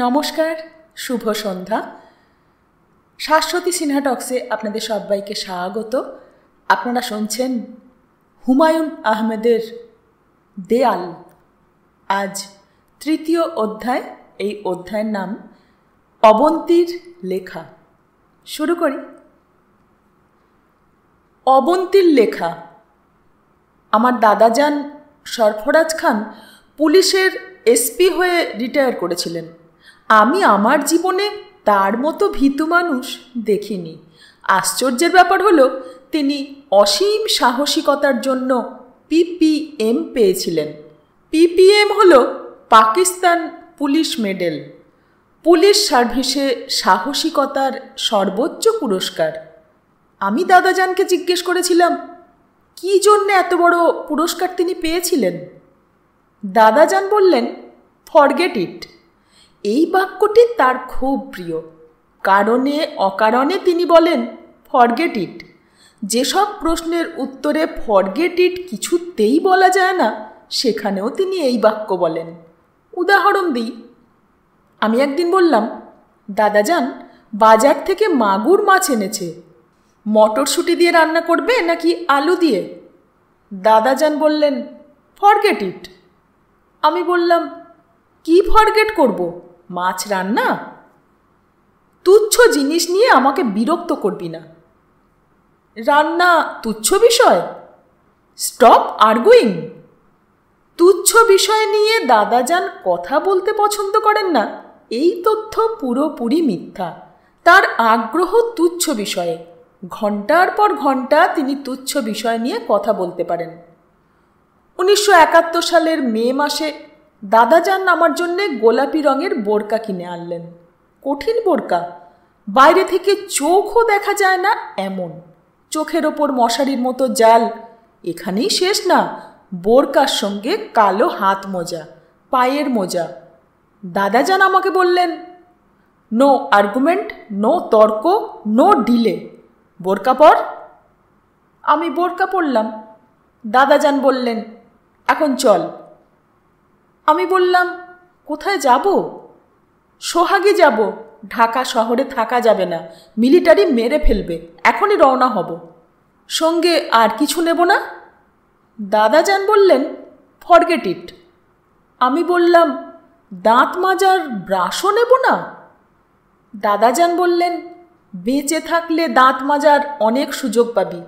নমস্কার, শুভ সন্ধ্যা। শাশ্বতী সিনহা টক্সে আপনাদের সবাইকে স্বাগত। আপনারা শুনছেন হুমায়ুন আহমেদের দেয়াল। আজ তৃতীয় অধ্যায়। এই অধ্যায়ের নাম অবন্তীর লেখা। শুরু করি। অবন্তীর লেখা। আমার দাদাজান সরফরাজ খান পুলিশের এসপি হয়ে রিটায়ার করেছিলেন। আমি আমার জীবনে তার মতো ভীতু মানুষ দেখিনি। আশ্চর্যের ব্যাপার হলো, তিনি অসীম সাহসিকতার জন্য পিপিএম পেয়েছিলেন। পিপিএম হলো পাকিস্তান পুলিশ মেডেল, পুলিশ সার্ভিসে সাহসিকতার সর্বোচ্চ পুরস্কার। আমি দাদাজানকে জিজ্ঞেস করেছিলাম, কী জন্যে এত বড় পুরস্কার তিনি পেয়েছিলেন। দাদাজান বললেন, ফরগেট ইট। এই বাক্যটি তার খুব প্রিয়। কারণে অকারণে তিনি বলেন ফরগেট ইট। যেসব প্রশ্নের উত্তরে ফরগেট ইট কিছুতেই বলা যায় না, সেখানেও তিনি এই বাক্য বলেন। উদাহরণ দিই। আমি একদিন বললাম, দাদাজান বাজার থেকে মাগুর মাছ এনেছে, মটরশুঁটি দিয়ে রান্না করবে নাকি আলু দিয়ে? দাদাজান বললেন, ফরগেট ইট। আমি বললাম, কি ফরগেট করব, মাছ রান্না? তুচ্ছ জিনিস নিয়ে আমাকে বিরক্ত করবি না। রান্না তুচ্ছ বিষয়? Stop arguing. তুচ্ছ বিষয় নিয়ে দাদাজান কথা বলতে পছন্দ করেন না, এই তথ্য পুরোপুরি মিথ্যা। তার আগ্রহ তুচ্ছ বিষয়ে। ঘন্টার পর ঘন্টা তিনি তুচ্ছ বিষয় নিয়ে কথা বলতে পারেন। 1971 সালের মে মাসে দাদাজান আমার জন্যে গোলাপি রঙের বোরকা কিনে আনলেন। কঠিন বোরকা, বাইরে থেকে চোখও দেখা যায় না এমন। চোখের ওপর মশারির মতো জাল। এখানেই শেষ না, বোরকার সঙ্গে কালো হাত মোজা, পায়ের মোজা। দাদাজান আমাকে বললেন, নো আর্গুমেন্ট, নো তর্ক, নো ডিলে, বোরকা পর। আমি বোরকা পরলাম। দাদাজান বললেন, এখন চল। আমি বললাম, কোথায় যাব? সোহাগে যাব। ঢাকা শহরে থাকা যাবে না, মিলিটারি মেরে ফেলবে। এখনই রওনা হব। সঙ্গে আর কিছু নেব না? দাদাজান বললেন, ফরগেট ইট। আমি বললাম, দাঁত মাজার ব্রাশও নেব না? দাদাজান বললেন, বেঁচে থাকলে দাঁত মাজার অনেক সুযোগ পাবি,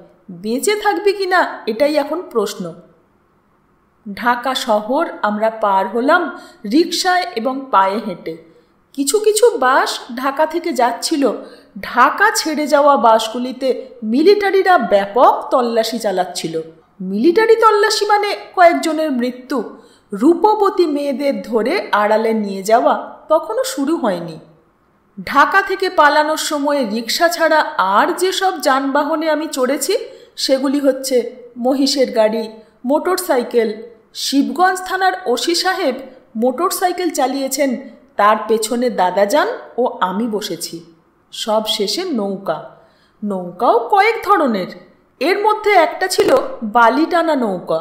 বেঁচে থাকবি কি না এটাই এখন প্রশ্ন। ঢাকা শহর আমরা পার হলাম রিকশায় এবং পায়ে হেঁটে। কিছু কিছু বাস ঢাকা থেকে যাচ্ছিল। ঢাকা ছেড়ে যাওয়া বাসগুলিতে মিলিটারিরা ব্যাপক তল্লাশি চালাচ্ছিল। মিলিটারি তল্লাশি মানে কয়েকজনের মৃত্যু। রূপবতী মেয়েদের ধরে আড়ালে নিয়ে যাওয়া তখনও শুরু হয়নি। ঢাকা থেকে পালানোর সময় রিকশা ছাড়া আর যেসব যানবাহনে আমি চড়েছি সেগুলি হচ্ছে মহিষের গাড়ি, মোটর সাইকেল। শিবগঞ্জ থানার ওসি সাহেব মোটর সাইকেল চালিয়েছেন, তার পেছনে দাদাজান ও আমি বসেছি। সব শেষে নৌকা। নৌকাও কয়েক ধরনের। এর মধ্যে একটা ছিল বালি টানা নৌকা।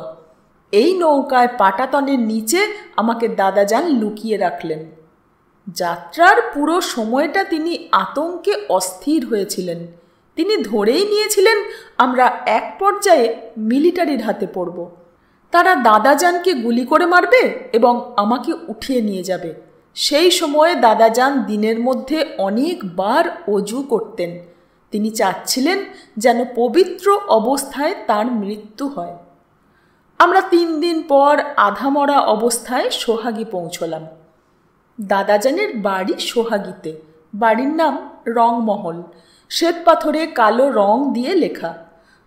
এই নৌকায় পাটাতনের নিচে আমাকে দাদাজান লুকিয়ে রাখলেন। যাত্রার পুরো সময়টা তিনি আতঙ্কে অস্থির হয়েছিলেন। তিনি ধরেই নিয়েছিলেন আমরা এক পর্যায়ে মিলিটারির হাতে পড়ব। তারা দাদাজানকে গুলি করে মারবে এবং আমাকে উঠিয়ে নিয়ে যাবে। সেই সময়ে দাদাজান দিনের মধ্যে অনেকবার অজু করতেন। তিনি চাচ্ছিলেন যেন পবিত্র অবস্থায় তার মৃত্যু হয়। আমরা 3 দিন পর আধামরা অবস্থায় সোহাগী পৌঁছলাম। দাদাজানের বাড়ি সোহাগীতে। বাড়ির নাম রংমহল। শ্বেতপাথরে কালো রং দিয়ে লেখা।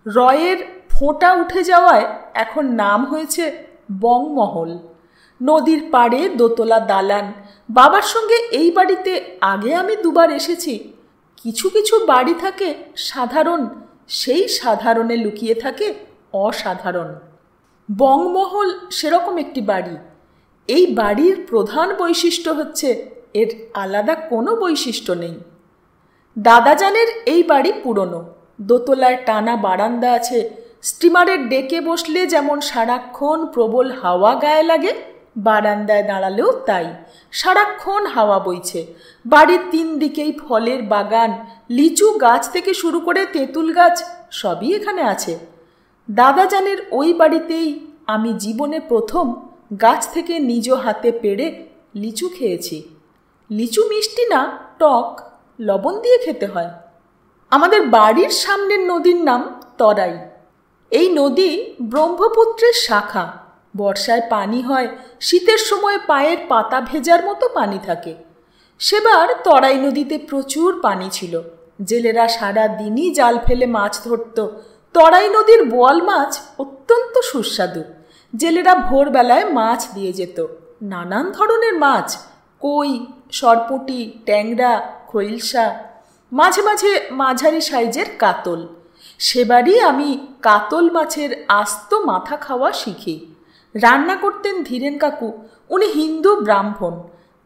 রয়ের ফোঁটা উঠে যাওয়ায় এখন নাম হয়েছে বংমহল। নদীর পাড়ে দোতলা দালান। বাবার সঙ্গে এই বাড়িতে আগে আমি 2 বার এসেছি। কিছু কিছু বাড়ি থাকে সাধারণ, সেই সাধারণে লুকিয়ে থাকে অসাধারণ। বংমহল সেরকম একটি বাড়ি। এই বাড়ির প্রধান বৈশিষ্ট্য হচ্ছে এর আলাদা কোনো বৈশিষ্ট্য নেই। দাদাজানের এই বাড়ি পুরনো। দোতলায় টানা বারান্দা আছে। স্টিমারের ডেকে বসলে যেমন সারাক্ষণ প্রবল হাওয়া গায়ে লাগে, বারান্দায় দাঁড়ালেও তাই। সারাক্ষণ হাওয়া বইছে। বাড়ির 3 দিকেই ফলের বাগান, লিচু গাছ থেকে শুরু করে তেঁতুল গাছ সবই এখানে আছে। দাদাজানের ওই বাড়িতেই আমি জীবনে প্রথম গাছ থেকে নিজ হাতে পেড়ে লিচু খেয়েছি। লিচু মিষ্টি না, টক, লবণ দিয়ে খেতে হয়। আমাদের বাড়ির সামনের নদীর নাম তরাই। এই নদী ব্রহ্মপুত্রের শাখা। বর্ষায় পানি হয়, শীতের সময় পায়ের পাতা ভেজার মতো পানি থাকে। সেবার তরাই নদীতে প্রচুর পানি ছিল। জেলেরা সারা দিনই জাল ফেলে মাছ ধরত। তরাই নদীর বোয়াল মাছ অত্যন্ত সুস্বাদু। জেলেরা ভোরবেলায় মাছ দিয়ে যেত, নানান ধরনের মাছ, কই, সরপুঁটি, ট্যাংরা, খৈলসা, মাঝে মাঝে মাঝারি সাইজের কাতল। সেবারই আমি কাতল মাছের আস্ত মাথা খাওয়া শিখি। রান্না করতেন ধীরেন কাকু। উনি হিন্দু ব্রাহ্মণ।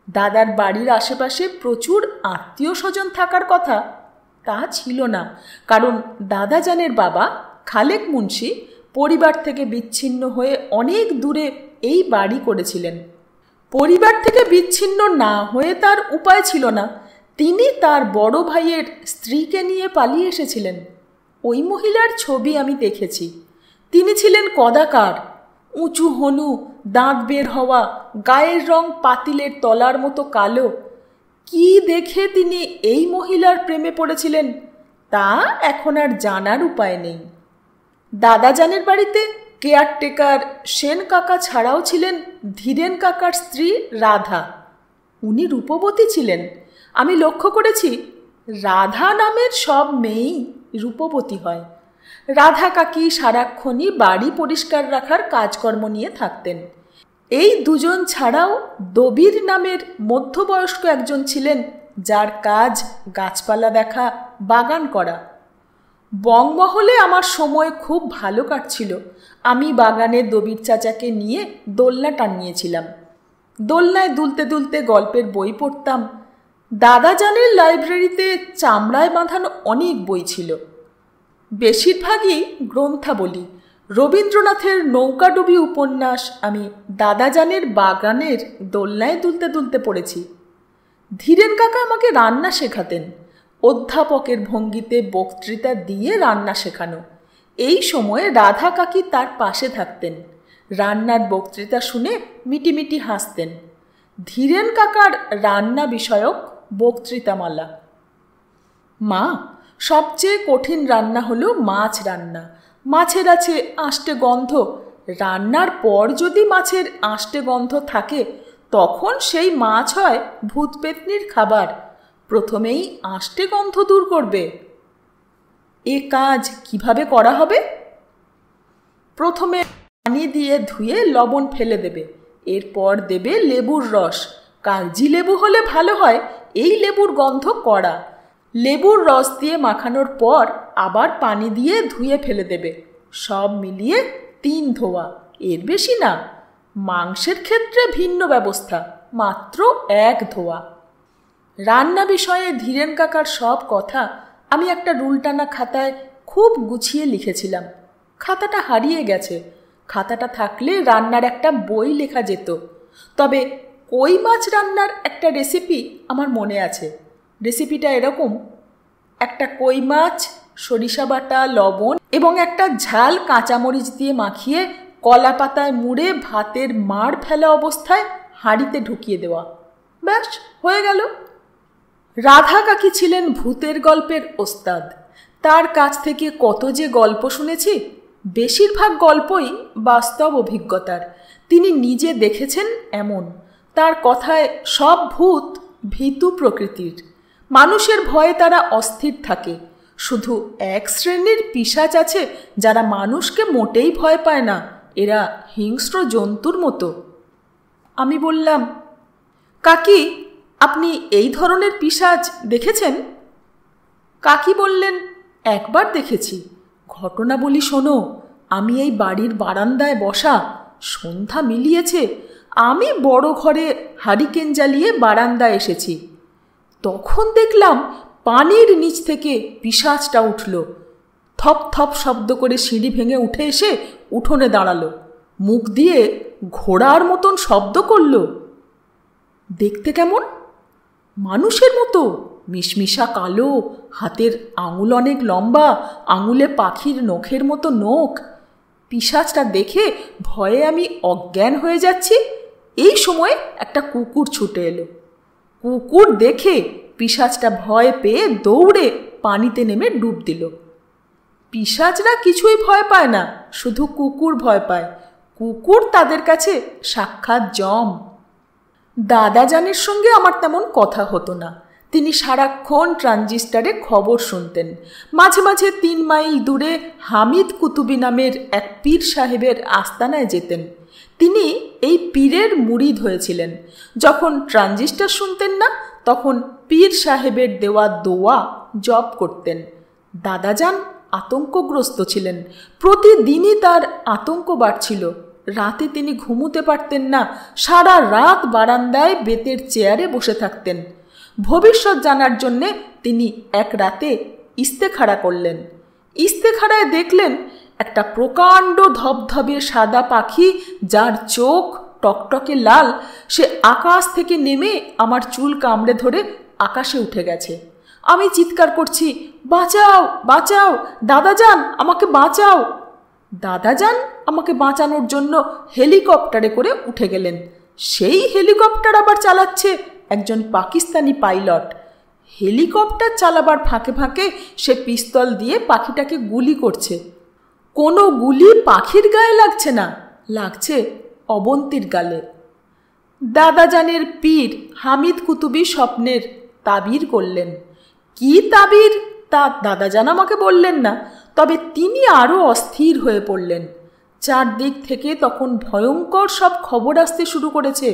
দাদার বাড়ির আশেপাশে প্রচুর আত্মীয় স্বজন থাকার কথা, তা ছিল না। কারণ দাদাজানের বাবা খালেক মুন্সি পরিবার থেকে বিচ্ছিন্ন হয়ে অনেক দূরে এই বাড়ি করেছিলেন। পরিবার থেকে বিচ্ছিন্ন না হয়ে তার উপায় ছিল না। তিনি তার বড় ভাইয়ের স্ত্রীকে নিয়ে পালিয়ে এসেছিলেন। ওই মহিলার ছবি আমি দেখেছি। তিনি ছিলেন কদাকার, উঁচু হনু, দাঁত বের হওয়া, গায়ের রং পাতিলের তলার মতো কালো। কি দেখে তিনি এই মহিলার প্রেমে পড়েছিলেন তা এখন আর জানার উপায় নেই। দাদাজানের বাড়িতে কেয়ারটেকার সেন কাকা ছাড়াও ছিলেন ধীরেন কাকার স্ত্রী রাধা। উনি রূপবতী ছিলেন। আমি লক্ষ্য করেছি রাধা নামের সব মেয়েই রূপবতী হয়। রাধা কাকি সারাক্ষণই বাড়ি পরিষ্কার রাখার কাজকর্ম নিয়ে থাকতেন। এই দুজন ছাড়াও দবির নামের মধ্যবয়স্ক একজন ছিলেন, যার কাজ গাছপালা দেখা, বাগান করা। বংমহলে আমার সময় খুব ভালো কাটছিল। আমি বাগানে দবির চাচাকে নিয়ে দোলনা টানিয়েছিলাম। দোলনায় দুলতে দুলতে গল্পের বই পড়তাম। দাদাজানের লাইব্রেরিতে চামড়ায় বাঁধানো অনেক বই ছিল, বেশিরভাগই গ্রন্থাবলী। রবীন্দ্রনাথের নৌকাডুবি উপন্যাস আমি দাদাজানের বাগানের দোলনায় দুলতে দুলতে পড়েছি। ধীরেন কাকা আমাকে রান্না শেখাতেন। অধ্যাপকের ভঙ্গিতে বক্তৃতা দিয়ে রান্না শেখানো। এই সময়ে রাধা কাকি তার পাশে থাকতেন। রান্নার বক্তৃতা শুনে মিটিমিটি হাসতেন। ধীরেন কাকার রান্না বিষয়ক বক্তৃতামালা। মা, সবচেয়ে কঠিন রান্না হলো মাছ রান্না। মাছের আছে আষ্টে গন্ধ। রান্নার পর যদি মাছের আষ্টে গন্ধ থাকে তখন সেই মাছ হয় ভূতপেত্নির খাবার। প্রথমেই আষ্টে গন্ধ দূর করবে। এ কাজ কিভাবে করা হবে? প্রথমে পানি দিয়ে ধুয়ে লবণ ফেলে দেবে। এরপর দেবে লেবুর রস। কাগজি লেবু হলে ভালো হয়, এই লেবুর গন্ধ কড়া। লেবুর রস দিয়ে মাখানোর পর আবার পানি দিয়ে ধুয়ে ফেলে দেবে। সব মিলিয়ে 3 ধোয়া, এর বেশি না। মাংসের ক্ষেত্রে ভিন্ন ব্যবস্থা, মাত্র 1 ধোয়া। রান্না বিষয়ে ধীরেন কাকার সব কথা আমি একটা রুলটানা খাতায় খুব গুছিয়ে লিখেছিলাম। খাতাটা হারিয়ে গেছে। খাতাটা থাকলে রান্নার একটা বই লেখা যেত। তবে কই মাছ রান্নার একটা রেসিপি আমার মনে আছে। রেসিপিটা এরকম: একটা কই মাছ সরিষা বাটা, লবণ এবং একটা ঝাল কাঁচামরিচ দিয়ে মাখিয়ে কলা পাতায় মুড়ে ভাতের মাড় ফেলা অবস্থায় হাঁড়িতে ঢুকিয়ে দেওয়া। ব্যাস, হয়ে গেল। রাধা কাকি ছিলেন ভূতের গল্পের ওস্তাদ। তার কাছ থেকে কত যে গল্প শুনেছি। বেশিরভাগ গল্পই বাস্তব অভিজ্ঞতার। তিনি নিজে দেখেছেন এমন। তার কথায় সব ভূত ভীতু প্রকৃতির। মানুষের ভয়ে তারা অস্থির থাকে। শুধু এক শ্রেণীর পিশাচ আছে যারা মানুষকে মোটেই ভয় পায় না। এরা হিংস্র জন্তুর মতো। আমি বললাম, কাকি, আপনি এই ধরনের পিশাচ দেখেছেন? কাকি বললেন, একবার দেখেছি। ঘটনা বলি শোনো। আমি এই বাড়ির বারান্দায় বসা, সন্ধ্যা মিলিয়েছে। আমি বড় ঘরে হারিকেন জ্বালিয়ে বারান্দায় এসেছি। তখন দেখলাম পানির নিচ থেকে পিশাচটা উঠল। থপ থপ শব্দ করে সিঁড়ি ভেঙে উঠে এসে উঠোনে দাঁড়ালো। মুখ দিয়ে ঘোড়ার মতন শব্দ করল। দেখতে কেমন? মানুষের মতো, মিশমিশা কালো, হাতের আঙুল অনেক লম্বা, আঙুলে পাখির নখের মতো নখ। পিশাচটা দেখে ভয়ে আমি অজ্ঞান হয়ে যাচ্ছি। এই সময় একটা কুকুর ছুটে এলো। কুকুর দেখে পিশাচটা ভয় পেয়ে দৌড়ে পানিতে নেমে ডুব দিল। পিশাচরা কিছুই ভয় পায় না, শুধু কুকুর ভয় পায়। কুকুর তাদের কাছে সাক্ষাৎ যম। দাদাজানের সঙ্গে আমার তেমন কথা হতো না। তিনি সারাক্ষণ ট্রানজিস্টারে খবর শুনতেন। মাঝে মাঝে 3 মাইল দূরে হামিদ কুতুবি নামের এক পীর সাহেবের আস্তানায় যেতেন। তিনি এই পীরের মুরিদ হয়েছিলেন। যখন ট্রানজিস্টার শুনতেন না, তখন পীর সাহেবের দেওয়া দোয়া জপ করতেন। দাদাজান আতঙ্কগ্রস্ত ছিলেন। প্রতিদিনই তার আতঙ্ক বাড়ছিল। রাতে তিনি ঘুমোতে পারতেন না। সারা রাত বারান্দায় বেতের চেয়ারে বসে থাকতেন। ভবিষ্যৎ জানার জন্যে তিনি এক রাতে ইস্তেখারা করলেন। ইস্তেখারায় দেখলেন একটা প্রকাণ্ড ধবধবে সাদা পাখি, যার চোখ টকটকে লাল, সে আকাশ থেকে নেমে আমার চুল কামড়ে ধরে আকাশে উঠে গেছে। আমি চিৎকার করছি, বাঁচাও বাঁচাও, দাদাজান আমাকে বাঁচাও। দাদাজান আমাকে বাঁচানোর জন্য হেলিকপ্টারে করে উঠে গেলেন। সেই হেলিকপ্টার আবার চালাচ্ছে একজন পাকিস্তানি পাইলট। হেলিকপ্টার চালাবার ফাঁকে ফাঁকে সে পিস্তল দিয়ে পাখিটাকে গুলি করছে। কোনো গুলি পাখির গায়ে লাগছে না, লাগছে অবন্তীর গালে। দাদাজানের পীর হামিদ কুতুবি স্বপ্নের তাবির করলেন। কি তাবির তা দাদাজান আমাকে বললেন না, তবে তিনি আরও অস্থির হয়ে পড়লেন। চারদিক থেকে তখন ভয়ঙ্কর সব খবর আসতে শুরু করেছে।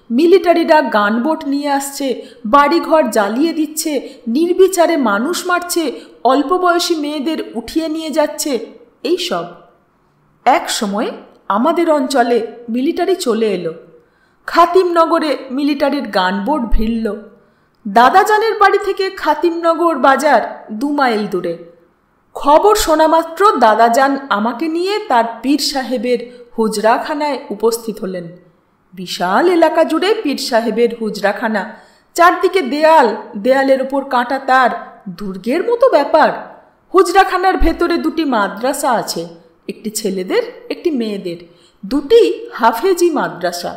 মিলিটারিরা গানবোট নিয়ে আসছে, বাড়িঘর জ্বালিয়ে দিচ্ছে, নির্বিচারে মানুষ মারছে, অল্প বয়সী মেয়েদের উঠিয়ে নিয়ে যাচ্ছে, এই সব। এক সময় আমাদের অঞ্চলে মিলিটারি চলে এলো। খাতিমনগরে মিলিটারির গানবোট ভিড়ল। দাদাজানের বাড়ি থেকে খাতিমনগর বাজার 2 মাইল দূরে। খবর শোনা মাত্র দাদাজান আমাকে নিয়ে তার পীর সাহেবের হুজরাখানায় উপস্থিত হলেন। বিশাল এলাকা জুড়ে পীর সাহেবের হুজরাখানা। চারদিকে দেয়াল, দেয়ালের ওপর কাঁটা তার, দুর্গের মতো ব্যাপার। হুজরাখানার ভেতরে 2টি মাদ্রাসা আছে, একটি ছেলেদের একটি মেয়েদের। 2টি হাফেজি মাদ্রাসা।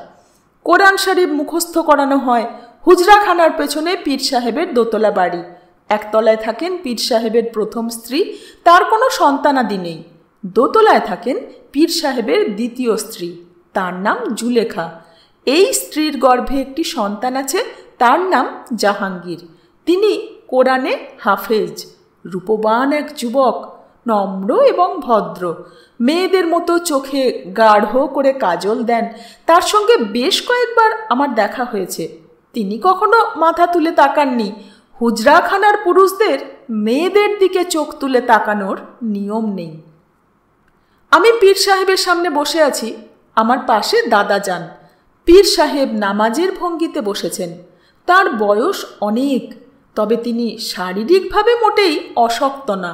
কোরআন শরীফ মুখস্থ করানো হয়। হুজরাখানার পেছনে পীর সাহেবের দোতলা বাড়ি। একতলায় থাকেন পীর সাহেবের প্রথম স্ত্রী, তার কোনো সন্তানাদি নেই। দোতলায় থাকেন পীর সাহেবের দ্বিতীয় স্ত্রী, তার নাম জুলেখা। এই স্ত্রীর গর্ভে একটি সন্তান আছে, তার নাম জাহাঙ্গীর। তিনি কোরআনে হাফেজ, রূপবান এক যুবক, নম্র এবং ভদ্র। মেয়েদের মতো চোখে গাঢ় করে কাজল দেন। তার সঙ্গে বেশ কয়েকবার আমার দেখা হয়েছে। তিনি কখনো মাথা তুলে তাকাননি। হুজরাখানার পুরুষদের মেয়েদের দিকে চোখ তুলে তাকানোর নিয়ম নেই। আমি পীর সাহেবের সামনে বসে আছি, আমার পাশে দাদাজান। পীর সাহেব নামাজের ভঙ্গিতে বসেছেন। তার বয়স অনেক, তবে তিনি শারীরিকভাবে মোটেই অশক্ত না।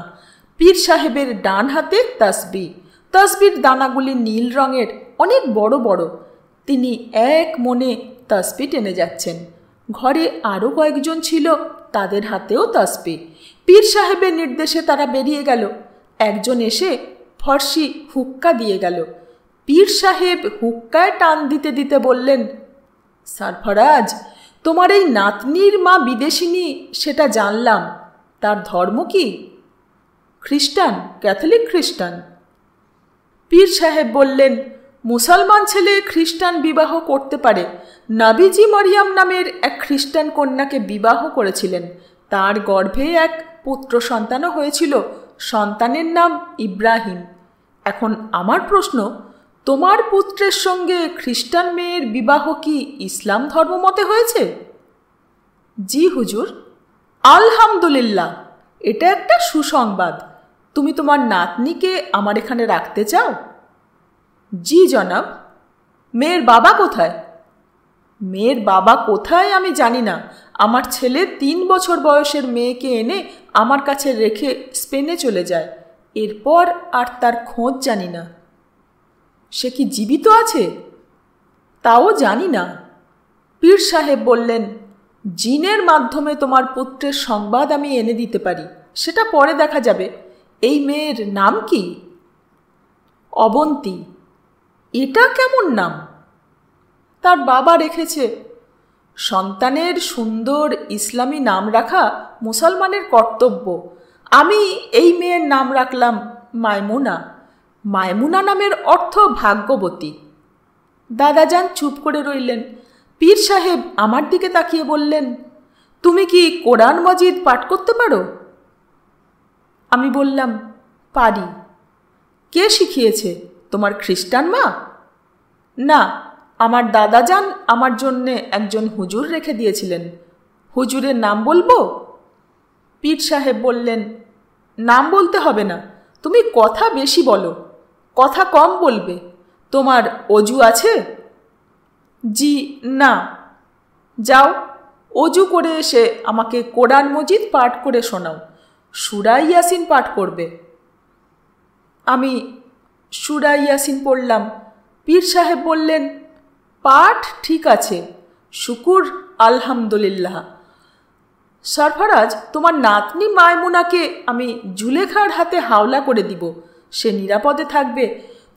পীর সাহেবের ডান হাতে তসবিহ। তসবির দানাগুলি নীল রঙের, অনেক বড় বড়। তিনি এক মনে তসবিহ টেনে যাচ্ছেন। ঘরে আরও কয়েকজন ছিল, তাদের হাতেও তসবিহ। পীর সাহেবের নির্দেশে তারা বেরিয়ে গেল। একজন এসে ফর্সি হুক্কা দিয়ে গেল। পীর সাহেব হুক্কায় টান দিতে দিতে বললেন, সরফরাজ, তোমার এই নাতনির মা বিদেশিনী, সেটা জানলাম। তার ধর্ম কি? খ্রিস্টান, ক্যাথলিক খ্রিস্টান। পীর সাহেব বললেন, মুসলমান ছেলে খ্রিস্টান বিবাহ করতে পারে। নবীজি মরিয়ম নামের এক খ্রিস্টান কন্যাকে বিবাহ করেছিলেন। তার গর্ভে এক পুত্র সন্তানও হয়েছিল। সন্তানের নাম ইব্রাহিম। এখন আমার প্রশ্ন, তোমার পুত্রের সঙ্গে খ্রিস্টান মেয়ের বিবাহ কি ইসলাম ধর্মমতে হয়েছে? জি হুজুর। আলহামদুলিল্লাহ, এটা একটা সুসংবাদ। তুমি তোমার নাতনিকে আমার এখানে রাখতে চাও? জি জনাব। মেয়ের বাবা কোথায়? মেয়ের বাবা কোথায় আমি জানি না। আমার ছেলে 3 বছর বয়সের মেয়েকে এনে আমার কাছে রেখে স্পেনে চলে যায়। এরপর আর তার খোঁজ জানি না। সে কি জীবিত আছে? তাও জানি না। পীর সাহেব বললেন, জিনের মাধ্যমে তোমার পুত্রের সংবাদ আমি এনে দিতে পারি, সেটা পরে দেখা যাবে। এই মেয়ের নাম কি? অবন্তী। এটা কেমন নাম? তার বাবা রেখেছে। সন্তানের সুন্দর ইসলামী নাম রাখা মুসলমানের কর্তব্য। আমি এই মেয়ের নাম রাখলাম মাইমুনা। মাইমুনা নামের অর্থ ভাগ্যবতী। দাদাজান চুপ করে রইলেন। পীর সাহেব আমার দিকে তাকিয়ে বললেন, তুমি কি কোরআন মজিদ পাঠ করতে পারো? আমি বললাম, পারি। কে শিখিয়েছে? তোমার খ্রিস্টান মা? না, আমার দাদাজান আমার জন্যে একজন হুজুর রেখে দিয়েছিলেন। হুজুরের নাম বলবো? পীর সাহেব বললেন, নাম বলতে হবে না, তুমি কথা বেশি বলো, কথা কম বলবে। তোমার অজু আছে? জি না। যাও, অজু করে এসে আমাকে কোরআন মজিদ পাঠ করে শোনাও। সূরা ইয়াসিন পাঠ করবে। আমি সূরা ইয়াসিন পড়লাম। পীর সাহেব বললেন, পাঠ ঠিক আছে, শুকুর আলহামদুলিল্লাহ। সরফরাজ, তোমার নাতনি মায়মুনাকে আমি জুলেখার হাতে হাওলা করে দিব। সে নিরাপদে থাকবে,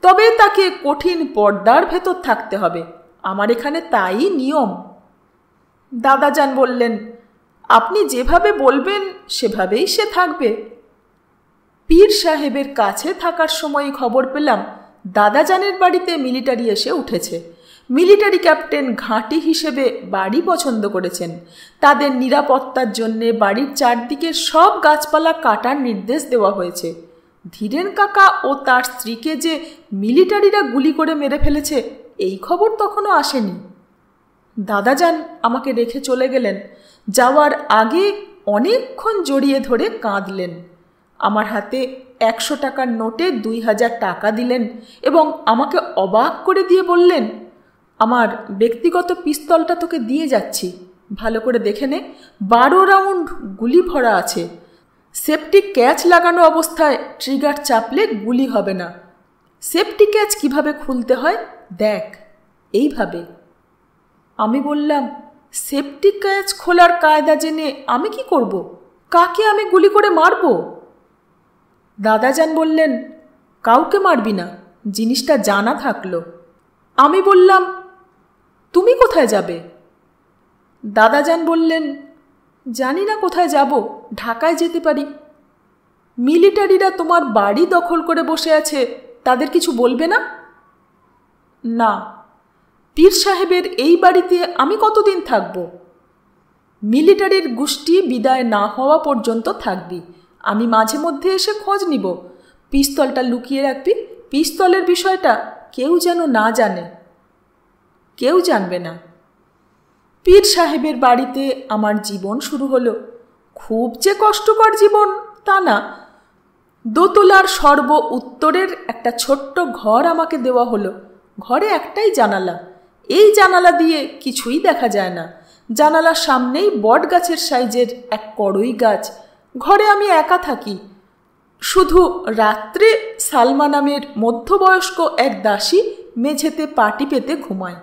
তবে তাকে কঠিন পর্দার ভেতর থাকতে হবে। আমার এখানে তাই নিয়ম। দাদাজান বললেন, আপনি যেভাবে বলবেন সেভাবেই সে থাকবে। পীর সাহেবের কাছে থাকার সময় খবর পেলাম দাদাজানের বাড়িতে মিলিটারি এসে উঠেছে। মিলিটারি ক্যাপ্টেন ঘাঁটি হিসেবে বাড়ি পছন্দ করেছেন। তাদের নিরাপত্তার জন্যে বাড়ির চারদিকের সব গাছপালা কাটার নির্দেশ দেওয়া হয়েছে। ধীরেন কাকা ও তার স্ত্রীকে যে মিলিটারিরা গুলি করে মেরে ফেলেছে, এই খবর তখনও আসেনি। দাদাজান আমাকে রেখে চলে গেলেন। যাওয়ার আগে অনেকক্ষণ জড়িয়ে ধরে কাঁদলেন। আমার হাতে 100 টাকার নোটে 2000 টাকা দিলেন এবং আমাকে অবাক করে দিয়ে বললেন, আমার ব্যক্তিগত পিস্তলটা তোকে দিয়ে যাচ্ছি, ভালো করে দেখে নে। 12 রাউন্ড গুলি ভরা আছে। সেফটি ক্যাচ লাগানো অবস্থায় ট্রিগার চাপলে গুলি হবে না। সেফটি ক্যাচ কিভাবে খুলতে হয় দেখ, এইভাবে। আমি বললাম, সেফটি ক্যাচ খোলার কায়দা জেনে আমি কি করব? কাকে আমি গুলি করে মারব? দাদাজান বললেন, কাউকে মারবি না, জিনিসটা জানা থাকলো। আমি বললাম, তুমি কোথায় যাবে? দাদাজান বললেন, জানি না কোথায় যাব, ঢাকায় যেতে পারি। মিলিটারিরা তোমার বাড়ি দখল করে বসে আছে, তাদের কিছু বলবে না? না। পীর সাহেবের এই বাড়িতে আমি কতদিন থাকব? মিলিটারির গোষ্ঠী বিদায় না হওয়া পর্যন্ত থাকবি। আমি মাঝে মধ্যে এসে খোঁজ নিব। পিস্তলটা লুকিয়ে রাখবি। পিস্তলের বিষয়টা কেউ যেন না জানে। কেউ জানবে না। পীর সাহেবের বাড়িতে আমার জীবন শুরু হলো। খুব যে কষ্টকর জীবন তা না। দোতলার সর্ব উত্তরের একটা ছোট্ট ঘর আমাকে দেওয়া হলো। ঘরে একটাই জানালা। এই জানালা দিয়ে কিছুই দেখা যায় না। জানালার সামনেই বট গাছের সাইজের এক কড়ই গাছ। ঘরে আমি একা থাকি। শুধু রাত্রে সালমা নামের মধ্যবয়স্ক এক দাসী মেঝেতে পাটি পেতে ঘুমায়।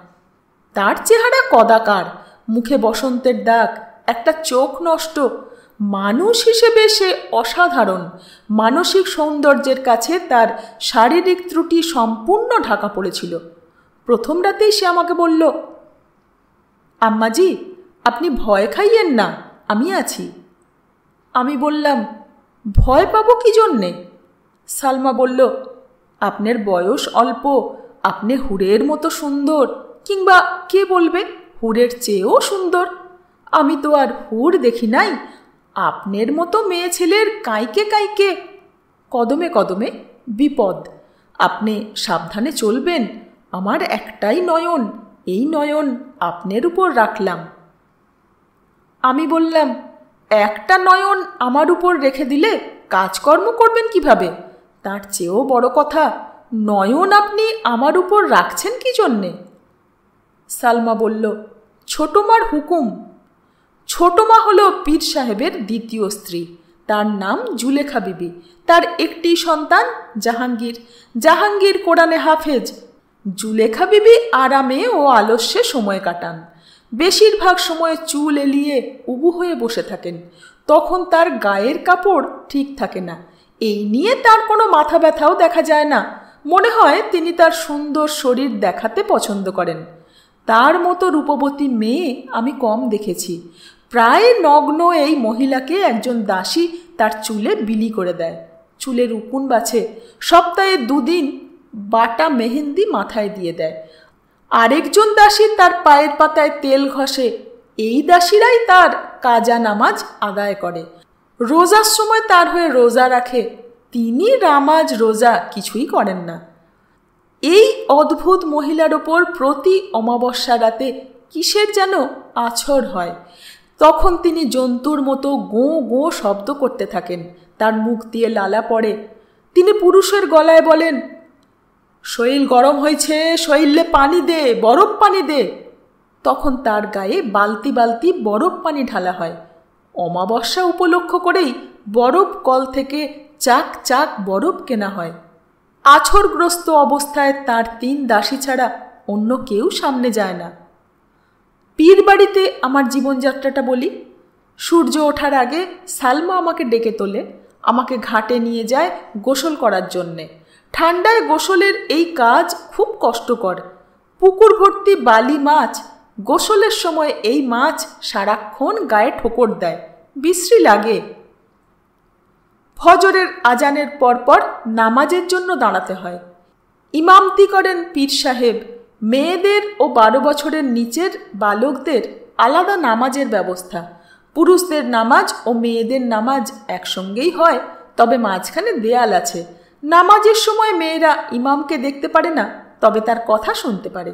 তার চেহারা কদাকার, মুখে বসন্তের দাগ, একটা চোখ নষ্ট। মানুষ হিসেবে সে অসাধারণ। মানসিক সৌন্দর্যের কাছে তার শারীরিক ত্রুটি সম্পূর্ণ ঢাকা পড়েছিল। প্রথম রাতেই সে আমাকে বলল, আম্মাজি, আপনি ভয় খাইয়েন না, আমি আছি। আমি বললাম, ভয় পাবো কি জন্যে? সালমা বলল, আপনার বয়স অল্প, আপনি হুরের মতো সুন্দর, কিংবা কে বলবে হুরের চেয়েও সুন্দর। আমি তো আর হুর দেখি নাই। আপনার মতো মেয়ে ছেলের কাইকে কাইকে, কদমে কদমে বিপদ। আপনি সাবধানে চলবেন। আমার একটাই নয়ন, এই নয়ন আপনার উপর রাখলাম। আমি বললাম, একটা নয়ন আমার উপর রেখে দিলে কাজকর্ম করবেন কিভাবে? তার চেয়েও বড় কথা, নয়ন আপনি আমার উপর রাখছেন কি জন্যে? সালমা বলল, ছোটমার হুকুম। ছোটমা হলো পীর সাহেবের দ্বিতীয় স্ত্রী। তার নাম জুলেখা বিবি। তার একটি সন্তান জাহাঙ্গীর। জাহাঙ্গীর কোরআনে হাফেজ। জুলেখা বিবি আরামে ও আলস্যে সময় কাটান। বেশিরভাগ সময় চুল এলিয়ে উবু হয়ে বসে থাকেন। তখন তার গায়ের কাপড় ঠিক থাকে না। এই নিয়ে তার কোনো মাথা ব্যথাও দেখা যায় না। মনে হয় তিনি তার সুন্দর শরীর দেখাতে পছন্দ করেন। তার মতো রূপবতী মেয়ে আমি কম দেখেছি। প্রায় নগ্ন এই মহিলাকে একজন দাসী তার চুলে বিলি করে দেয়, চুলের উকুন বাছে, সপ্তাহে 2 দিন বাটা মেহেন্দি মাথায় দিয়ে দেয়। আরেকজন দাসী তার পায়ের পাতায় তেল ঘষে। এই দাসীরাই তার কাজা নামাজ আদায় করে। রোজার সময় তার হয়ে রোজা রাখে। তিনি নামাজ রোজা কিছুই করেন না। এই অদ্ভুত মহিলার ওপর প্রতি অমাবস্যা রাতে কিসের যেন আছর হয়। তখন তিনি জন্তুর মতো গোঁ গোঁ শব্দ করতে থাকেন। তার মুখ দিয়ে লালা পড়ে। তিনি পুরুষের গলায় বলেন, শরীর গরম হয়েছে, শরীরে পানি দে, বরফ পানি দে। তখন তার গায়ে বালতি বালতি বরফ পানি ঢালা হয়। অমাবস্যা উপলক্ষ করেই বরফ কল থেকে চাক চাক বরফ কেনা হয়। আছরগ্রস্ত অবস্থায় তার 3 দাসী ছাড়া অন্য কেউ সামনে যায় না। পীর বাড়িতে আমার জীবনযাত্রাটা বলি। সূর্য ওঠার আগে সালমা আমাকে ডেকে তোলে, আমাকে ঘাটে নিয়ে যায় গোসল করার জন্যে। ঠান্ডায় গোসলের এই কাজ খুব কষ্টকর। পুকুর ভর্তি বালি মাছ। গোসলের সময় এই মাছ সারাক্ষণ গায়ে ঠোকর দেয়, বিশ্রী লাগে। ফজরের আজানের পরপর নামাজের জন্য দাঁড়াতে হয়। ইমামতি করেন পীর সাহেব। মেয়েদের ও 12 বছরের নিচের বালকদের আলাদা নামাজের ব্যবস্থা। পুরুষদের নামাজ ও মেয়েদের নামাজ একসঙ্গেই হয়, তবে মাঝখানে দেয়াল আছে। নামাজের সময় মেয়েরা ইমামকে দেখতে পারে না, তবে তার কথা শুনতে পারে।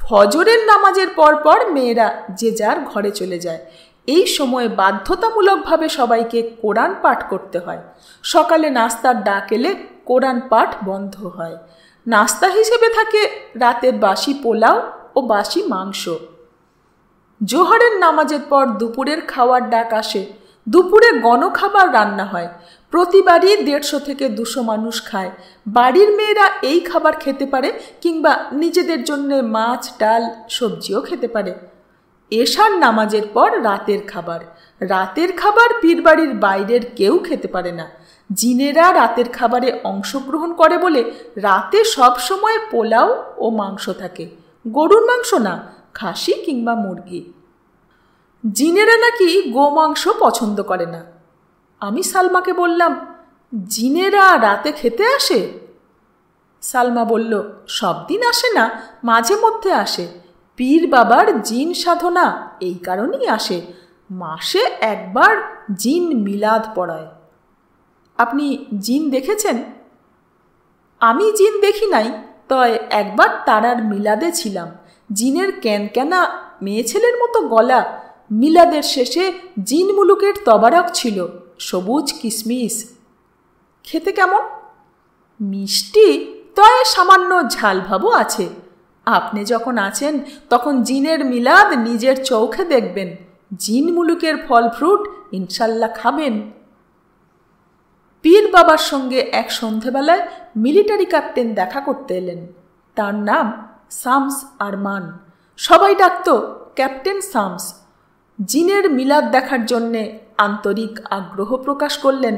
ফজরের নামাজের পরপর মেয়েরা যে যার ঘরে চলে যায়। এই সময় বাধ্যতামূলকভাবে সবাইকে কোরআন পাঠ করতে হয়। সকালে নাস্তার ডাক এলে কোরআন পাঠ বন্ধ হয়। নাস্তা হিসেবে থাকে রাতের বাসি পোলাও ও বাসি মাংস। জোহরের নামাজের পর দুপুরের খাওয়ার ডাক আসে। দুপুরে গণখাবার রান্না হয়। প্রতিবারই 150 থেকে 200 মানুষ খায়। বাড়ির মেয়েরা এই খাবার খেতে পারে, কিংবা নিজেদের জন্য মাছ, ডাল, সবজিও খেতে পারে। এশার নামাজের পর রাতের খাবার। রাতের খাবার পীরবাড়ির বাইরের কেউ খেতে পারে না। জিনেরা রাতের খাবারে অংশগ্রহণ করে বলে রাতে সব সময় পোলাও ও মাংস থাকে। গরুর মাংস না, খাসি কিংবা মুরগি। জিনেরা নাকি গোমাংস পছন্দ করে না। আমি সালমাকে বললাম, জিনেরা রাতে খেতে আসে? সালমা বলল, সব দিন আসে না, মাঝে মধ্যে আসে। পীর বাবার জিন সাধনা, এই কারণেই আসে। মাসে একবার জিন মিলাদ পড়ায়। আপনি জিন দেখেছেন? আমি জিন দেখি নাই, তয় একবার তারার মিলাদে ছিলাম। জিনের ক্যানক্যানা মেয়ে ছেলের মতো গলা। মিলাদের শেষে জিন মুলুকের তবারক ছিল, সবুজ কিশমিশ। খেতে কেমন? মিষ্টি, তয় সামান্য ঝালভাবও আছে। আপনি যখন আছেন তখন জিনের মিলাদ নিজের চোখে দেখবেন। জিন মুলুকের ফল ফ্রুট ইনশাল্লাহ খাবেন। পীর বাবার সঙ্গে এক সন্ধেবেলায় মিলিটারি ক্যাপ্টেন দেখা করতে এলেন। তার নাম শামস আরমান। সবাই ডাকত ক্যাপ্টেন শামস। জিনের মিলাদ দেখার জন্যে আন্তরিক আগ্রহ প্রকাশ করলেন।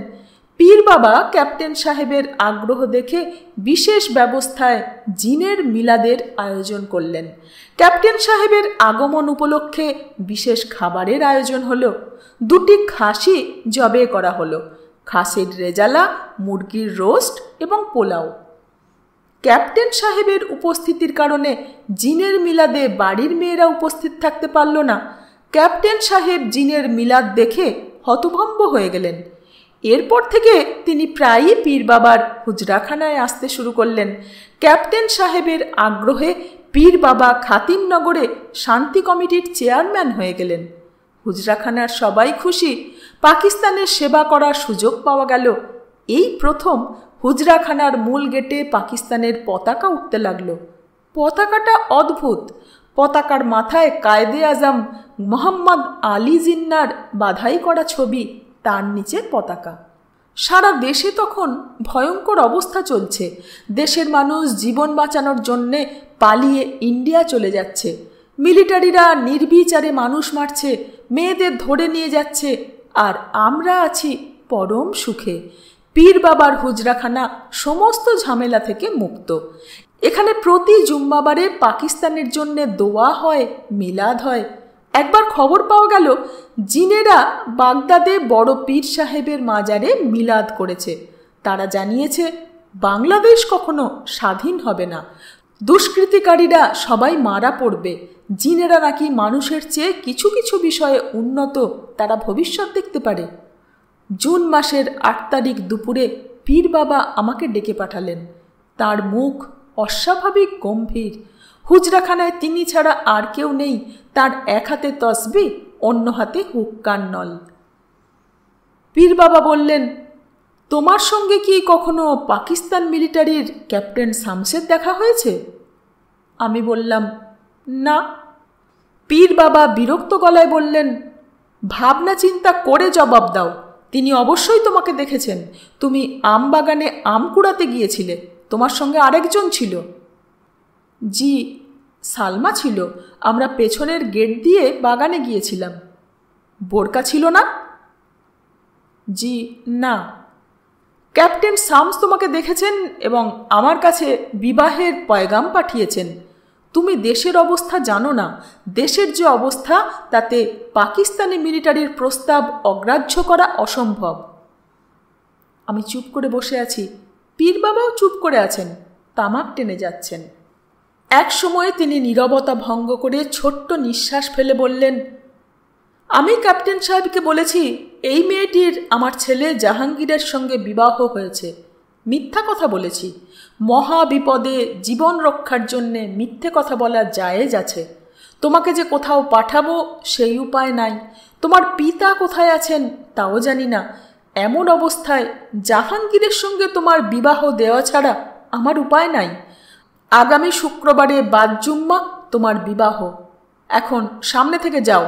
পীর বাবা ক্যাপ্টেন সাহেবের আগ্রহ দেখে বিশেষ ব্যবস্থায় জিনের মিলাদের আয়োজন করলেন। ক্যাপ্টেন সাহেবের আগমন উপলক্ষে বিশেষ খাবারের আয়োজন হলো। 2টি খাসি জবে করা হলো, খাসির রেজালা, মুরগির রোস্ট এবং পোলাও। ক্যাপ্টেন সাহেবের উপস্থিতির কারণে জিনের মিলাদে বাড়ির মেয়েরা উপস্থিত থাকতে পারল না। ক্যাপ্টেন সাহেব জিনের মিলাদ দেখে হতভম্ব হয়ে গেলেন। এরপর থেকে তিনি প্রায়ই পীর বাবার হুজরাখানায় আসতে শুরু করলেন। ক্যাপ্টেন সাহেবের আগ্রহে পীর বাবা খাতিমনগরে শান্তি কমিটির চেয়ারম্যান হয়ে গেলেন। হুজরাখানার সবাই খুশি। পাকিস্তানের সেবা করার সুযোগ পাওয়া গেল। এই প্রথম হুজরাখানার মূল গেটে পাকিস্তানের পতাকা উঠতে লাগলো। পতাকাটা অদ্ভুত। পতাকার মাথায় কায়েদে আজম মোহাম্মদ আলী জিন্নার বাধাই করা ছবি, তার নিচে পতাকা। সারা দেশে তখন ভয়ঙ্কর অবস্থা চলছে। দেশের মানুষ জীবন বাঁচানোর জন্যে পালিয়ে ইন্ডিয়া চলে যাচ্ছে। মিলিটারিরা নির্বিচারে মানুষ মারছে, মেয়েদের ধরে নিয়ে যাচ্ছে, আর আমরা আছি পরম সুখে। পীর বাবার হুজরাখানা সমস্ত ঝামেলা থেকে মুক্ত। এখানে প্রতি জুম্মাবারে পাকিস্তানের জন্যে দোয়া হয়, মিলাদ হয়। একবার খবর পাওয়া গেল জিনেরা বাগদাদে বড় পীর সাহেবের মাজারে মিলাদ করেছে। তারা জানিয়েছে বাংলাদেশ কখনো স্বাধীন হবে না, দুষ্কৃতিকারীরা সবাই মারা পড়বে। জিনেরা নাকি মানুষের চেয়ে কিছু কিছু বিষয়ে উন্নত, তারা ভবিষ্যৎ দেখতে পারে। জুন মাসের 8 তারিখ দুপুরে পীর বাবা আমাকে ডেকে পাঠালেন। তার মুখ অস্বাভাবিক গম্ভীর। হুজরাখানায় তিনি ছাড়া আর কেউ নেই। তার এক হাতে তসবিহ, অন্য হাতে হুক্কার নল। পীর বাবা বললেন, তোমার সঙ্গে কি কখনো পাকিস্তান মিলিটারির ক্যাপ্টেন শামসের দেখা হয়েছে? আমি বললাম, না। পীর বাবা বিরক্ত গলায় বললেন, ভাবনা চিন্তা করে জবাব দাও। তিনি অবশ্যই তোমাকে দেখেছেন। তুমি আম বাগানে আম কুড়াতে গিয়েছিলে, তোমার সঙ্গে আরেকজন ছিল। জি, সালমা ছিল। আমরা পেছনের গেট দিয়ে বাগানে গিয়েছিলাম। বোরকা ছিল না? জি, না। ক্যাপ্টেন শামস তোমাকে দেখেছেন এবং আমার কাছে বিবাহের পয়গাম পাঠিয়েছেন। তুমি দেশের অবস্থা জানো না। দেশের যে অবস্থা, তাতে পাকিস্তানি মিলিটারির প্রস্তাব অগ্রাহ্য করা অসম্ভব। আমি চুপ করে বসে আছি। পীর বাবাও চুপ করে আছেন, তামাক টেনে যাচ্ছেন। এক সময় তিনি নীরবতা ভঙ্গ করে ছোট্ট নিঃশ্বাস ফেলে বললেন, আমি ক্যাপ্টেন সাহেবকে বলেছি এই মেয়েটির আমার ছেলে জাহাঙ্গীরের সঙ্গে বিবাহ হয়েছে। মিথ্যা কথা বলেছি। মহা বিপদে জীবন রক্ষার জন্যে মিথ্যে কথা বলা জায়েজ আছে। তোমাকে যে কোথাও পাঠাবো সেই উপায় নাই। তোমার পিতা কোথায় আছেন তাও জানি না। এমন অবস্থায় জাহাঙ্গীরের সঙ্গে তোমার বিবাহ দেওয়া ছাড়া আমার উপায় নাই। আগামী শুক্রবারে বাদ জুম্মা তোমার বিবাহ। এখন সামনে থেকে যাও।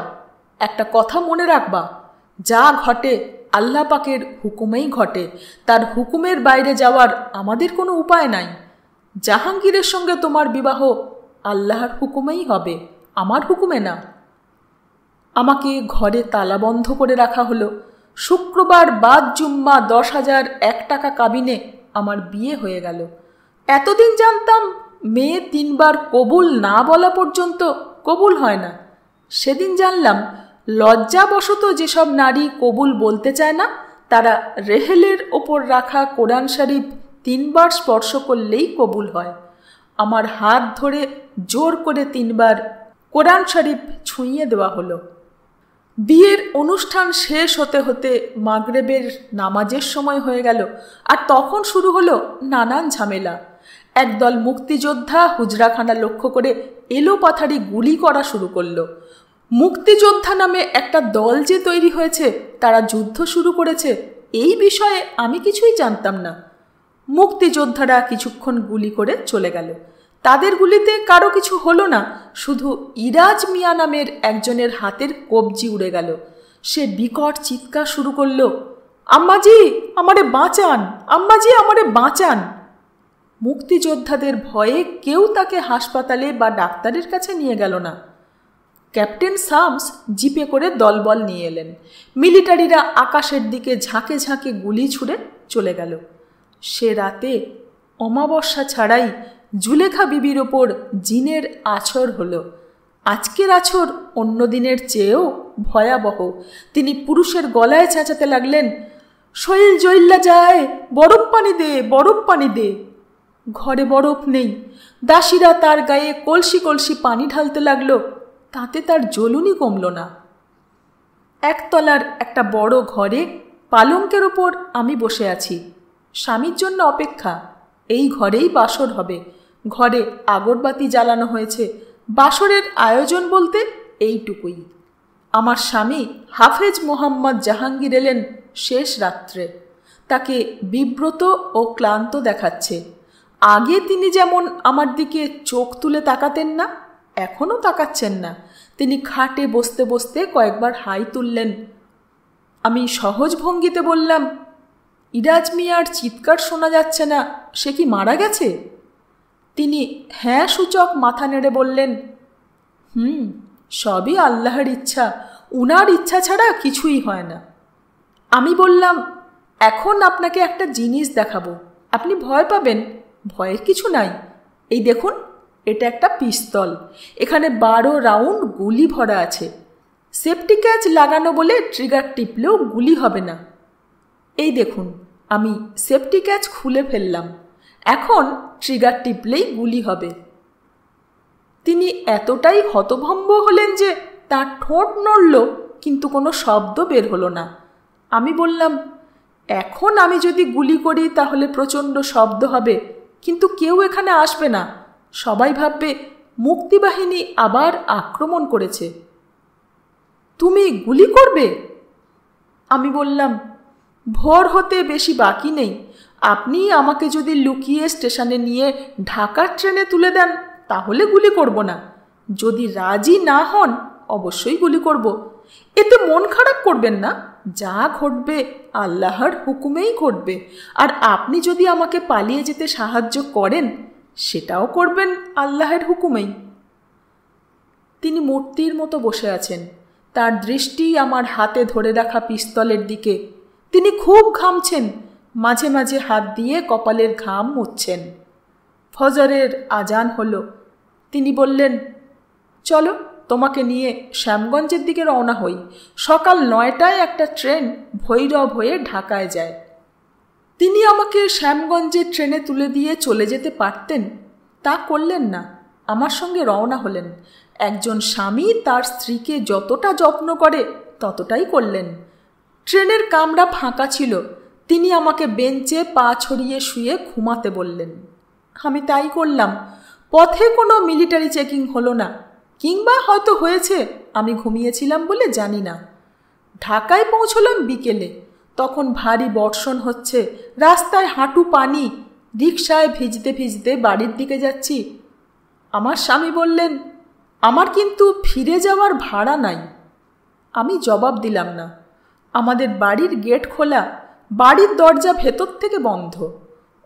একটা কথা মনে রাখবা, যা ঘটে আল্লাহ পাকের হুকুমেই ঘটে। তার হুকুমের বাইরে যাওয়ার আমাদের কোনো উপায় নাই। জাহাঙ্গীরের সঙ্গে তোমার বিবাহ আল্লাহর হুকুমেই হবে, আমার হুকুমে না। আমাকে ঘরে তালাবন্ধ করে রাখা হলো। শুক্রবার বাদ জুম্মা 10,001 টাকা কাবিনে আমার বিয়ে হয়ে গেল। এতদিন জানতাম মেয়ে 3 বার কবুল না বলা পর্যন্ত কবুল হয় না। সেদিন জানলাম লজ্জাবশত যেসব নারী কবুল বলতে চায় না, তারা রেহেলের ওপর রাখা কোরআন শরীফ 3 বার স্পর্শ করলেই কবুল হয়। আমার হাত ধরে জোর করে 3 বার কোরআন শরীফ ছুঁইয়ে দেওয়া হলো। বিয়ের অনুষ্ঠান শেষ হতে হতে মাগরেবের নামাজের সময় হয়ে গেল। আর তখন শুরু হলো নানান ঝামেলা। একদল মুক্তিযোদ্ধা হুজরাখানা লক্ষ্য করে এলোপাথারি গুলি করা শুরু করলো। মুক্তিযোদ্ধা নামে একটা দল যে তৈরি হয়েছে, তারা যুদ্ধ শুরু করেছে, এই বিষয়ে আমি কিছুই জানতাম না। মুক্তিযোদ্ধারা কিছুক্ষণ গুলি করে চলে গেল। তাদের গুলিতে কারো কিছু হলো না, শুধু ইরাজ মিয়া নামের একজনের হাতের কবজি উড়ে গেল। সে বিকট চিৎকার শুরু করল, আম্মাজি আমারে বাঁচান, আম্মাজি আমারে বাঁচান। মুক্তিযোদ্ধাদের ভয়ে কেউ তাকে হাসপাতালে বা ডাক্তারের কাছে নিয়ে গেল না। ক্যাপ্টেন শামস জিপে করে দলবল নিয়ে এলেন। মিলিটারিরা আকাশের দিকে ঝাঁকে ঝাঁকে গুলি ছুড়ে চলে গেল। সে রাতে অমাবস্যা ছাড়াই জুলেখা বিবির ওপর জিনের আছর হলো। আজকের আছর অন্য দিনের চেয়েও ভয়াবহ। তিনি পুরুষের গলায় চেঁচাতে লাগলেন, শৈল জৈল্লা যায়, বরফ পানি দে, বরফ পানি দে। ঘরে বরফ নেই। দাসীরা তার গায়ে কলসি কলসি পানি ঢালতে লাগলো, তাতে তার জ্বলুনি কমল না। একতলার একটা বড় ঘরে পালঙ্কের ওপর আমি বসে আছি। স্বামীর জন্য অপেক্ষা। এই ঘরেই বাসর হবে। ঘরে আগরবাতি জ্বালানো হয়েছে। বাসরের আয়োজন বলতে এইটুকুই। আমার স্বামী হাফেজ মোহাম্মদ জাহাঙ্গীর এলেন শেষ রাত্রে। তাকে বিব্রত ও ক্লান্ত দেখাচ্ছে। আগে তিনি যেমন আমার দিকে চোখ তুলে তাকাতেন না, এখনও তাকাচ্ছেন না। তিনি খাটে বসতে বসতে কয়েকবার হাই তুললেন। আমি সহজ ভঙ্গিতে বললাম, ইরাজ মিয়ার চিৎকার শোনা যাচ্ছে না, সে কি মারা গেছে? তিনি হ্যাঁ সূচক মাথা নেড়ে বললেন, সবই আল্লাহর ইচ্ছা, উনার ইচ্ছা ছাড়া কিছুই হয় না। আমি বললাম, এখন আপনাকে একটা জিনিস দেখাবো, আপনি ভয় পাবেন? ভয়ের কিছু নাই, এই দেখুন, এটা একটা পিস্তল, এখানে 12 রাউন্ড গুলি ভরা আছে। সেফটি ক্যাচ লাগানো বলে ট্রিগার টিপলেও গুলি হবে না। এই দেখুন, আমি সেফটি ক্যাচ খুলে ফেললাম, এখন ট্রিগার টিপলেই গুলি হবে। তিনি এতটাই হতভম্ব হলেন যে তার ঠোঁট নড়ল, কিন্তু কোনো শব্দ বের হলো না। আমি বললাম, এখন আমি যদি গুলি করি তাহলে প্রচণ্ড শব্দ হবে, কিন্তু কেউ এখানে আসবে না, সবাই ভাববে মুক্তিবাহিনী আবার আক্রমণ করেছে। তুমি গুলি করবে? আমি বললাম, ভোর হতে বেশি বাকি নেই, আপনি আমাকে যদি লুকিয়ে স্টেশনে নিয়ে ঢাকার ট্রেনে তুলে দেন তাহলে গুলি করব না, যদি রাজি না হন অবশ্যই গুলি করব। এতে মন খারাপ করবেন না, যা ঘটবে আল্লাহর হুকুমেই ঘটবে, আর আপনি যদি আমাকে পালিয়ে যেতে সাহায্য করেন সেটাও করবেন আল্লাহর হুকুমেই। তিনি মূর্তির মতো বসে আছেন, তার দৃষ্টি আমার হাতে ধরে রাখা পিস্তলের দিকে। তিনি খুব ঘামছেন, মাঝে মাঝে হাত দিয়ে কপালের ঘাম মুছছেন। ফজরের আজান হলো। তিনি বললেন, চলো তোমাকে নিয়ে শ্যামগঞ্জের দিকে রওনা হই, সকাল 9টায় একটা ট্রেন ভৈরব হয়ে ঢাকায় যায়। তিনি আমাকে শ্যামগঞ্জের ট্রেনে তুলে দিয়ে চলে যেতে পারতেন, তা করলেন না, আমার সঙ্গে রওনা হলেন। একজন স্বামী তার স্ত্রীকে যতটা যত্ন করে ততটাই করলেন। ট্রেনের কামরা ফাঁকা ছিল, তিনি আমাকে বেঞ্চে পা ছড়িয়ে শুয়ে ঘুমাতে বললেন। আমি তাই করলাম। পথে কোনো মিলিটারি চেকিং হলো না, কিংবা হয়তো হয়েছে, আমি ঘুমিয়েছিলাম বলে জানি না। ঢাকায় পৌঁছলাম বিকেলে, তখন ভারী বর্ষণ হচ্ছে, রাস্তায় হাঁটু পানি, রিকশায় ভিজতে ভিজতে বাড়ির দিকে যাচ্ছি। আমার স্বামী বললেন, আমার কিন্তু ফিরে যাওয়ার ভাড়া নাই। আমি জবাব দিলাম না। আমাদের বাড়ির গেট খোলা, বাড়ির দরজা ভেতর থেকে বন্ধ।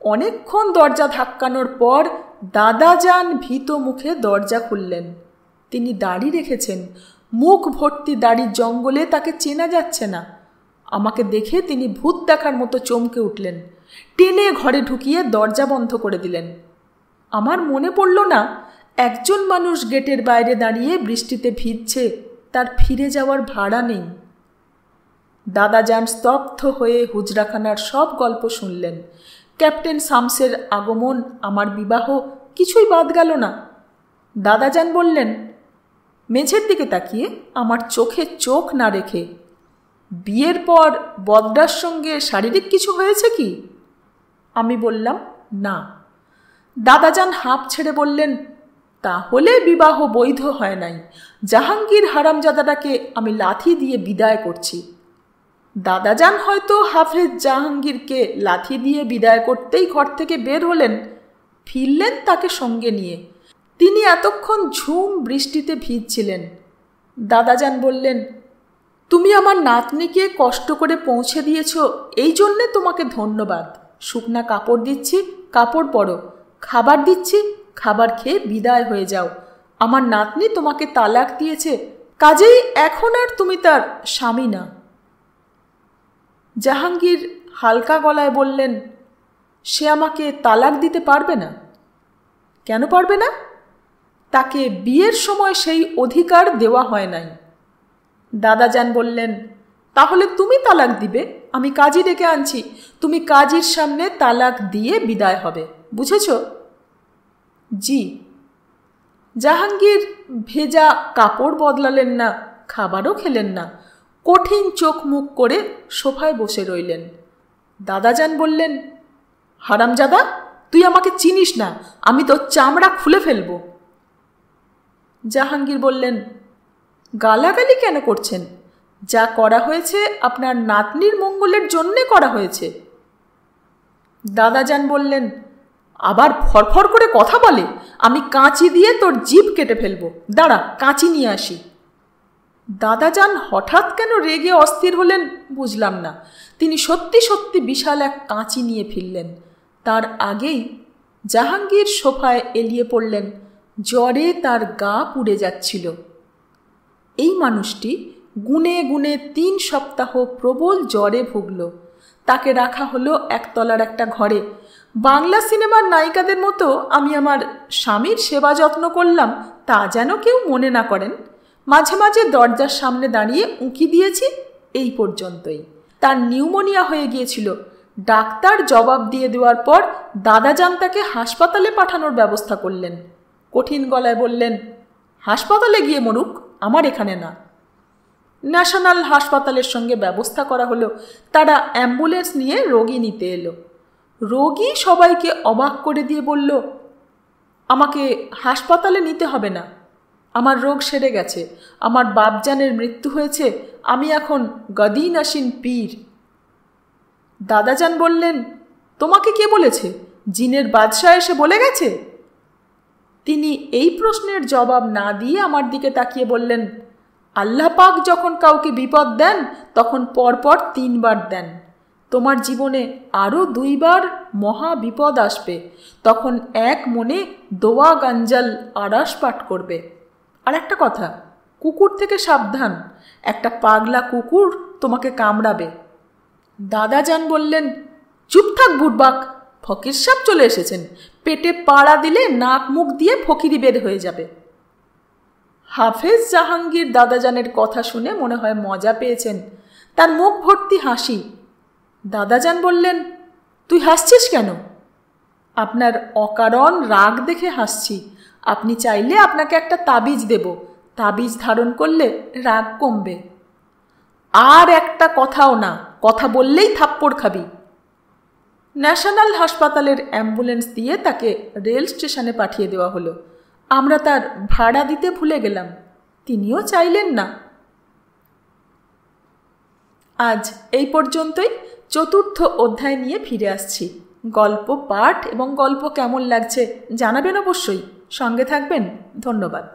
অনেকক্ষণ দরজা ধাক্কানোর পর দাদাজান ভীত মুখে দরজা খুললেন। তিনি দাড়ি রেখেছেন, মুখ ভর্তি দাড়ির জঙ্গলে তাকে চেনা যাচ্ছে না। আমাকে দেখে তিনি ভূত দেখার মতো চমকে উঠলেন, টেনে ঘরে ঢুকিয়ে দরজা বন্ধ করে দিলেন। আমার মনে পড়ল না, একজন মানুষ গেটের বাইরে দাঁড়িয়ে বৃষ্টিতে ভিজছে, তার ফিরে যাওয়ার ভাড়া নেই। দাদাজান স্তব্ধ হয়ে হুজরাখানার সব গল্প শুনলেন। ক্যাপ্টেন শামসের আগমন, আমার বিবাহ, কিছুই বাদ গেল না। দাদাজান বললেন, মেঝের দিকে তাকিয়ে, আমার চোখে চোখ না রেখে, বিয়ের পর বদরার সঙ্গে শারীরিক কিছু হয়েছে কি? আমি বললাম, না। দাদাজান হাঁপ ছেড়ে বললেন, তাহলে বিবাহ বৈধ হয় নাই। জাহাঙ্গীর হারামজাদাটাকে আমি লাথি দিয়ে বিদায় করছি। দাদাজান হয়তো হাফেজ জাহাঙ্গীরকে লাথি দিয়ে বিদায় করতেই ঘর থেকে বের হলেন, ফিরলেন তাকে সঙ্গে নিয়ে। তিনি এতক্ষণ ঝুম বৃষ্টিতে ভিজছিলেন। দাদাজান বললেন, তুমি আমার নাতনিকে কষ্ট করে পৌঁছে দিয়েছ, এই জন্যে তোমাকে ধন্যবাদ। শুকনা কাপড় দিচ্ছি, কাপড় পরো, খাবার দিচ্ছি, খাবার খেয়ে বিদায় হয়ে যাও। আমার নাতনি তোমাকে তালাক দিয়েছে, কাজেই এখন আর তুমি তার স্বামী না। জাহাঙ্গীর হালকা গলায় বললেন, সে আমাকে তালাক দিতে পারবে না। কেন পারবে না? তাকে বিয়ের সময় সেই অধিকার দেওয়া হয় নাই। দাদাজান বললেন, তাহলে তুমি তালাক দিবে, আমি কাজী ডেকে আনছি, তুমি কাজীর সামনে তালাক দিয়ে বিদায় হবে, বুঝেছ? জি। জাহাঙ্গীর ভেজা কাপড় বদলালেন না, খাবারও খেলেন না, কঠিন চোখ মুখ করে সোফায় বসে রইলেন। দাদাজান বললেন, হারামজাদা, তুই আমাকে চিনিস না, আমি তোর চামড়া খুলে ফেলব। জাহাঙ্গীর বললেন, গালাগালি কেন করছেন? যা করা হয়েছে আপনার নাতনির মঙ্গলের জন্যে করা হয়েছে। দাদাজান বললেন, আবার ফরফর করে কথা বলে, আমি কাঁচি দিয়ে তোর জিভ কেটে ফেলব, দাঁড়া কাঁচি নিয়ে আসি। দাদাজান হঠাৎ কেন রেগে অস্থির হলেন বুঝলাম না। তিনি সত্যি সত্যি বিশাল এক কাঁচি নিয়ে ফিরলেন। তার আগেই জাহাঙ্গীর সোফায় এলিয়ে পড়লেন। জ্বরে তার গা পুড়ে যাচ্ছিল। এই মানুষটি গুনে গুনে 3 সপ্তাহ প্রবল জ্বরে ভুগল। তাকে রাখা হলো একতলার একটা ঘরে। বাংলা সিনেমার নায়িকাদের মতো আমি আমার স্বামীর সেবা যত্ন করলাম তা যেন কেউ মনে না করেন। মাঝে মাঝে দরজার সামনে দাঁড়িয়ে উঁকি দিয়েছি, এই পর্যন্তই। তার নিউমোনিয়া হয়ে গিয়েছিল। ডাক্তার জবাব দিয়ে দেওয়ার পর দাদাজান তাকে হাসপাতালে পাঠানোর ব্যবস্থা করলেন। কঠিন গলায় বললেন, হাসপাতালে গিয়ে মরুক, আমার এখানে না। ন্যাশনাল হাসপাতালের সঙ্গে ব্যবস্থা করা হলো। তারা অ্যাম্বুলেন্স নিয়ে রোগী নিতে এলো। রোগী সবাইকে অবাক করে দিয়ে বলল, আমাকে হাসপাতালে নিতে হবে না, আমার রোগ সেরে গেছে, আমার বাপজানের মৃত্যু হয়েছে, আমি এখন গদি নাসিন পীর। দাদাজান বললেন, তোমাকে কে বলেছে? জিনের বাদশাহ এসে বলে গেছে? তিনি এই প্রশ্নের জবাব না দিয়ে আমার দিকে তাকিয়ে বললেন, আল্লাহ পাক যখন কাউকে বিপদ দেন তখন পরপর 3 বার দেন। তোমার জীবনে আরও 2 বার মহা বিপদ আসবে, তখন এক মনে দোয়া গঞ্জাল আরাস পাঠ করবে। আর একটা কথা, কুকুর থেকে সাবধান, একটা পাগলা কুকুর তোমাকে কামড়াবে। দাদাজান বললেন, চুপ থাক বুড়বাক, ফকির সাহেব চলে এসেছেন, পেটে পাড়া দিলে নাক মুখ দিয়ে ফকিরি বের হয়ে যাবে। হাফেজ জাহাঙ্গীর দাদাজানের কথা শুনে মনে হয় মজা পেয়েছেন। তার মুখ ভর্তি হাসি। দাদাজান বললেন, তুই হাসছিস কেন? আপনার অকারণ রাগ দেখে হাসছি। আপনি চাইলে আপনাকে একটা তাবিজ দেব, তাবিজ ধারণ করলে রাগ কমবে। আর একটা কথাও না, কথা বললেই থাপ্পড় খাবি। ন্যাশনাল হাসপাতালের অ্যাম্বুলেন্স দিয়ে তাকে রেল স্টেশনে পাঠিয়ে দেওয়া হলো। আমরা তার ভাড়া দিতে ভুলে গেলাম, তিনিও চাইলেন না। আজ এই পর্যন্তই। 4র্থ অধ্যায় নিয়ে ফিরে আসছি। গল্প পাঠ এবং গল্প কেমন লাগছে জানাবেন অবশ্যই। সঙ্গে থাকবেন। ধন্যবাদ।